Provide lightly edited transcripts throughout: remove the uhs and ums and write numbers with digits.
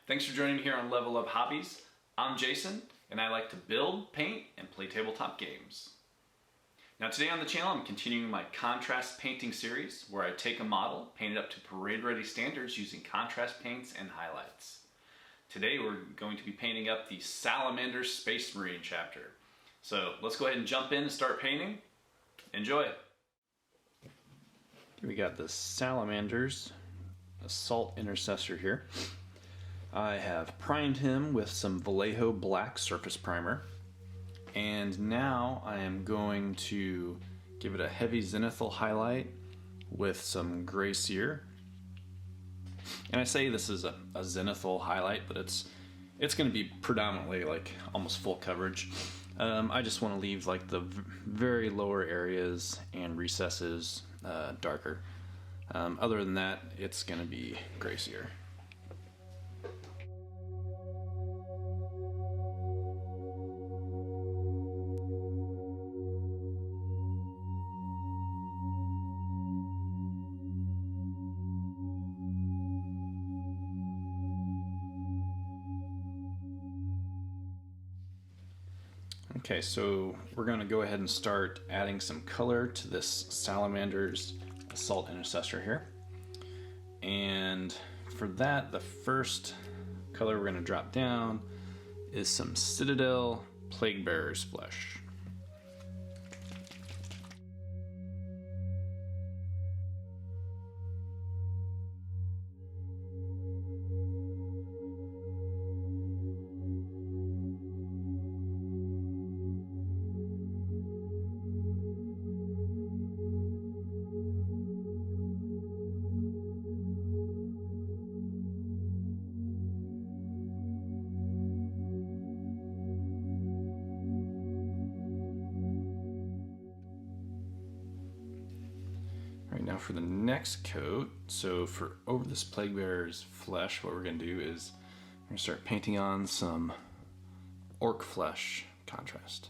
Thanks for joining me here on Level Up Hobbies. I'm Jason, and I like to build, paint, and play tabletop games. Now today on the channel, I'm continuing my contrast painting series, where I take a model, paint it up to parade-ready standards using contrast paints and highlights. Today we're going to be painting up the Salamanders Space Marine Chapter. So let's go ahead and jump in and start painting. Enjoy! We got the Salamanders Assault Intercessor here. I have primed him with some Vallejo black surface primer, and now I am going to give it a heavy zenithal highlight with some gray cere. And I say this is a zenithal highlight, but it's going to be predominantly like almost full coverage. I just want to leave like the very lower areas and recesses darker. Other than that, it's going to be gray cere. Okay, so we're going to go ahead and start adding some color to this Salamander's Assault Intercessor here. And for that, the first color we're going to drop down is some Citadel Plaguebearer's Flesh. Now for the next coat, so for over this Plaguebearer's Flesh, what we're going to do is we're going to start painting on some orc flesh contrast.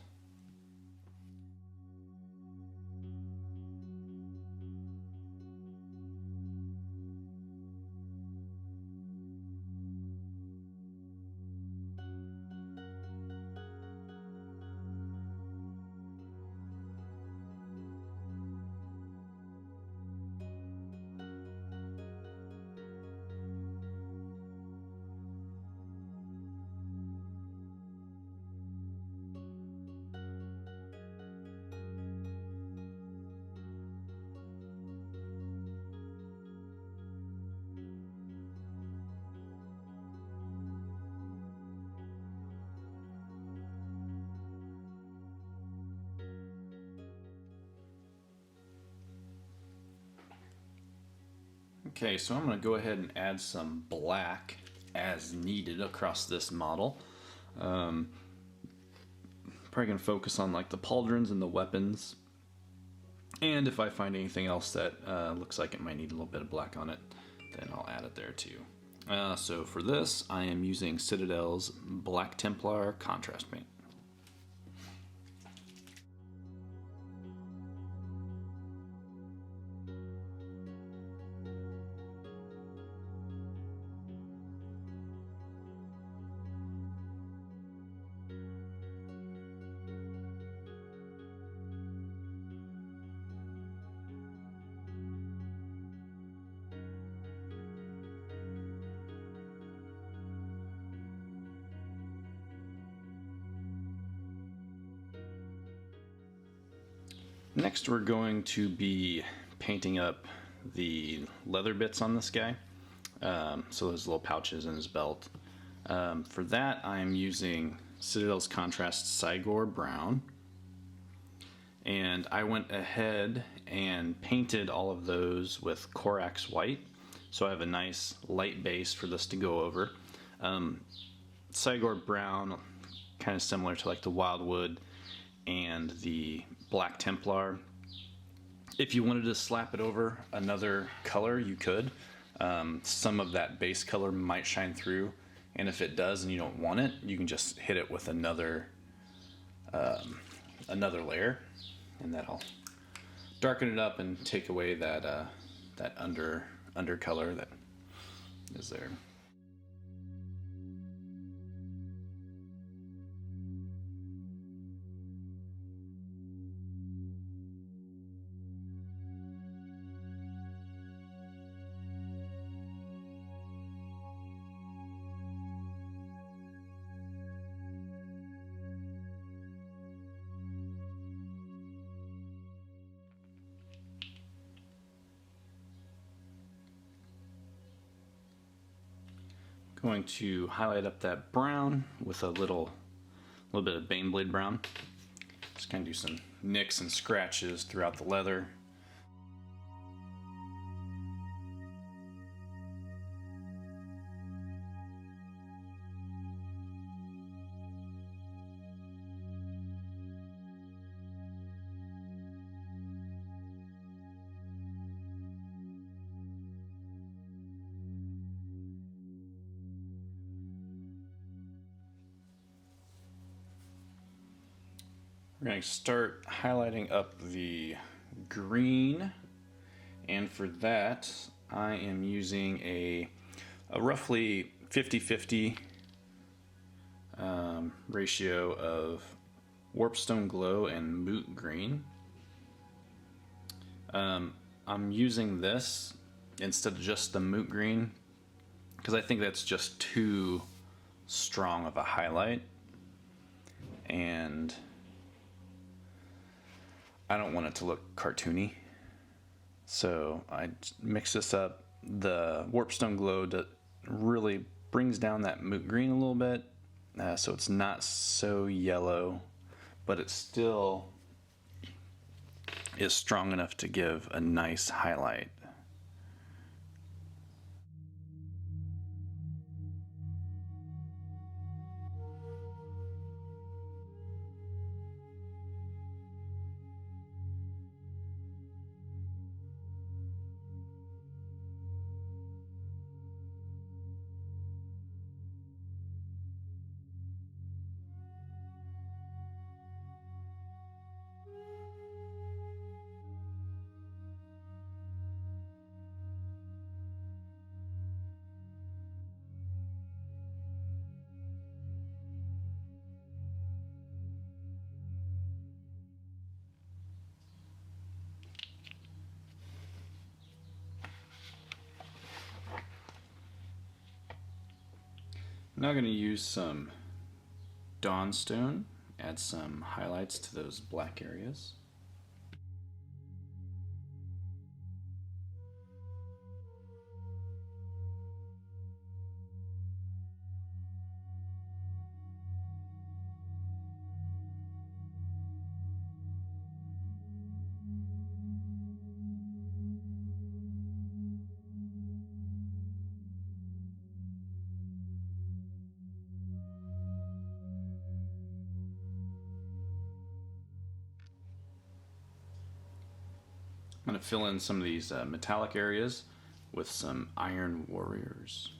Okay, so I'm going to go ahead and add some black as needed across this model. Probably going to focus on like the pauldrons and the weapons. And if I find anything else that looks like it might need a little bit of black on it, then I'll add it there too. So for this, I am using Citadel's Black Templar contrast paint. Next, we're going to be painting up the leather bits on this guy. So those little pouches in his belt. For that, I'm using Citadel's Contrast Cygor Brown. And I went ahead and painted all of those with Corax White. So I have a nice light base for this to go over. Cygor Brown, kind of similar to like the Wildwood and the Black Templar. If you wanted to slap it over another color, you could. Some of that base color might shine through, and if it does and you don't want it, you can just hit it with another layer, and that'll darken it up and take away that that under color that is there. going to highlight up that brown with a little bit of Baneblade brown. Just kind of do some nicks and scratches throughout the leather. We're going to start highlighting up the green, and for that I am using a roughly 50-50 ratio of Warpstone Glow and Moot Green. I'm using this instead of just the Moot Green because I think that's just too strong of a highlight, and I don't want it to look cartoony. So I mix this up. The Warpstone Glow really brings down that Moot Green a little bit, so it's not so yellow, but it still is strong enough to give a nice highlight. I'm now going to use some Dawnstone, add some highlights to those black areas. I'm going to fill in some of these metallic areas with some Iron Warriors.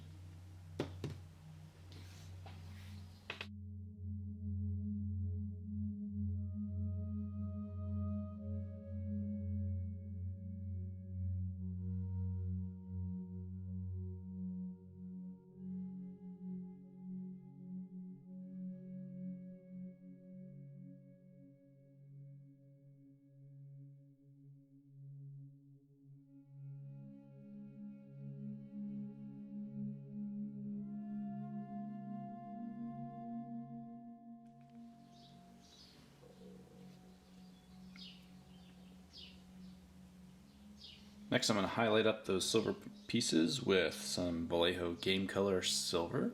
Next, I'm going to highlight up those silver pieces with some Vallejo Game Color Silver.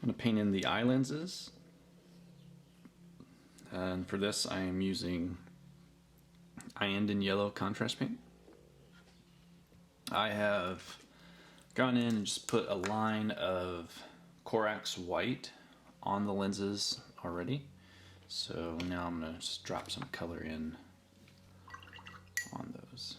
I'm going to paint in the eye lenses. And for this, I am using Iandon Yellow contrast paint. I have gone in and just put a line of Corax White on the lenses already. So now I'm going to just drop some color in on those.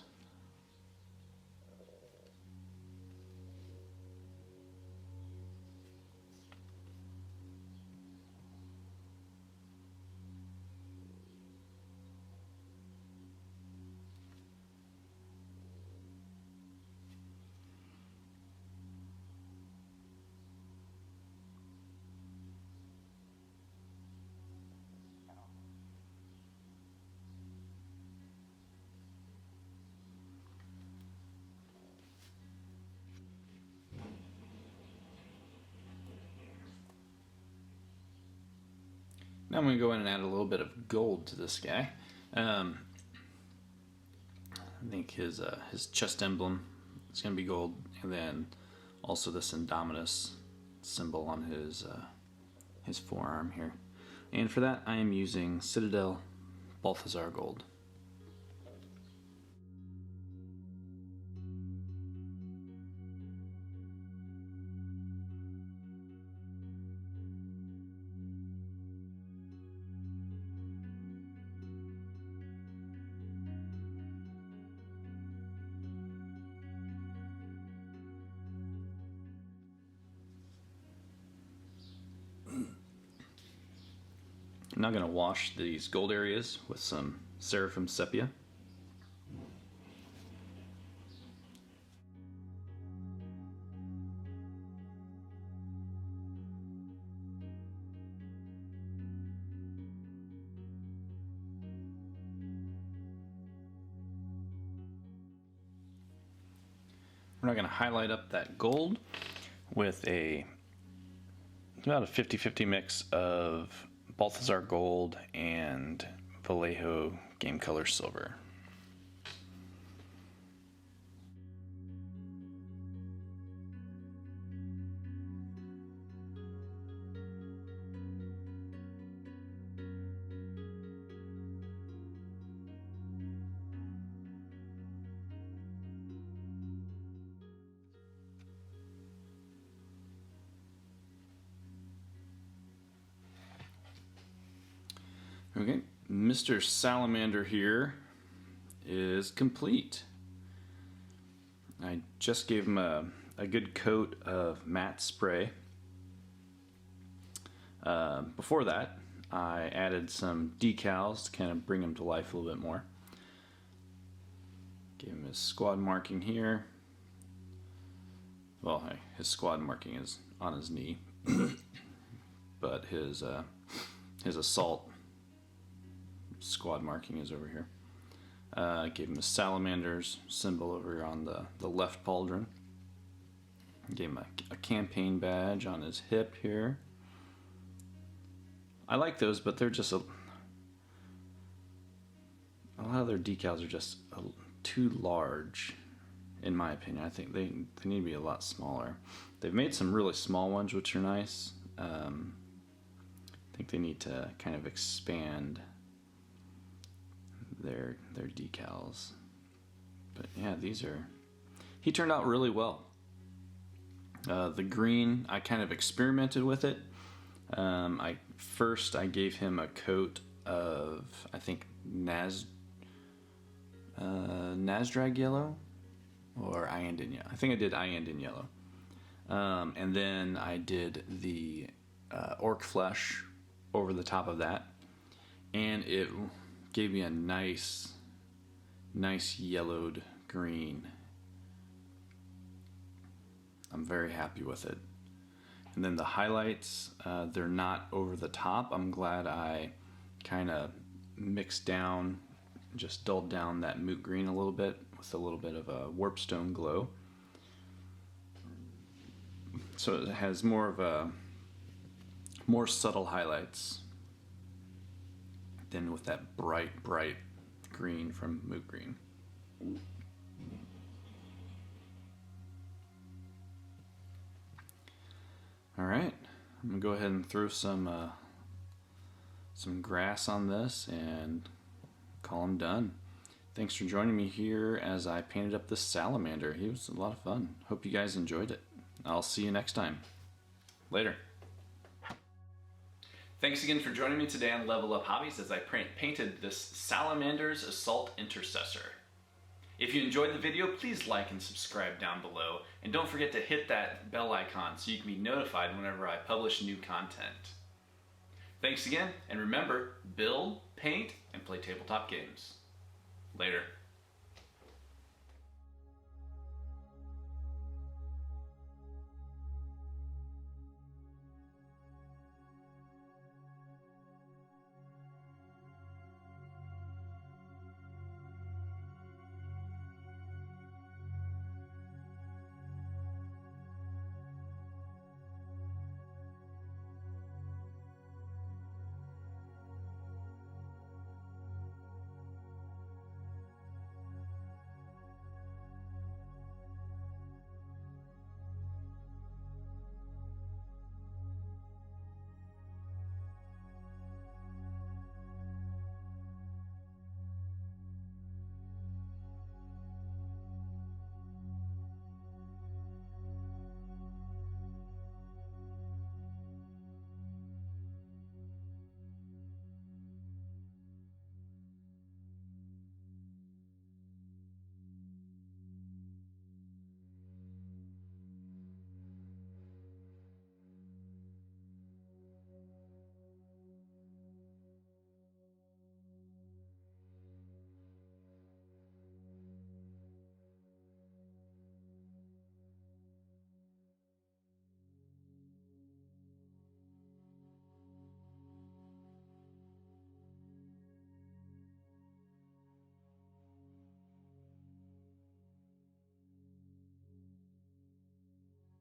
Now I'm going to go in and add a little bit of gold to this guy. I think his chest emblem is going to be gold, and then also this Indominus symbol on his forearm here. And for that, I am using Citadel Balthazar Gold. I'm now going to wash these gold areas with some Seraphim Sepia. We're now going to highlight up that gold with about a 50-50 mix of Balthazar Gold and Vallejo Game Color Silver. Okay, Mr. Salamander here is complete. I just gave him a good coat of matte spray. Before that, I added some decals to kind of bring him to life a little bit more. Gave him his squad marking here. Well, his squad marking is on his knee, but his assault squad marking is over here. Gave him a Salamanders symbol over here on the left pauldron. Gave him a campaign badge on his hip here. I like those, but they're just a lot of their decals are just too large, in my opinion. I think they need to be a lot smaller. They've made some really small ones, which are nice. I think they need to kind of expand their decals. But yeah, he turned out really well. The green, I kind of experimented with it. I gave him a coat of, I think, Nazdrag yellow or Iandin yellow. I think I did Iandin yellow. And then I did the orc flesh over the top of that, and it gave me a nice yellowed green. I'm very happy with it. And then the highlights, they're not over the top. I'm glad I kind of mixed down, just dulled down that moot green a little bit with a little bit of a warpstone glow. So it has more subtle highlights than with that bright green from moot green. All right, I'm gonna go ahead and throw some grass on this and call him done. Thanks for joining me here as I painted up this salamander. He was a lot of fun. Hope you guys enjoyed it. I'll see you next time. Later. Thanks again for joining me today on Level Up Hobbies as I painted this Salamanders Assault Intercessor. If you enjoyed the video, please like and subscribe down below, and don't forget to hit that bell icon so you can be notified whenever I publish new content. Thanks again, and remember, build, paint, and play tabletop games. Later.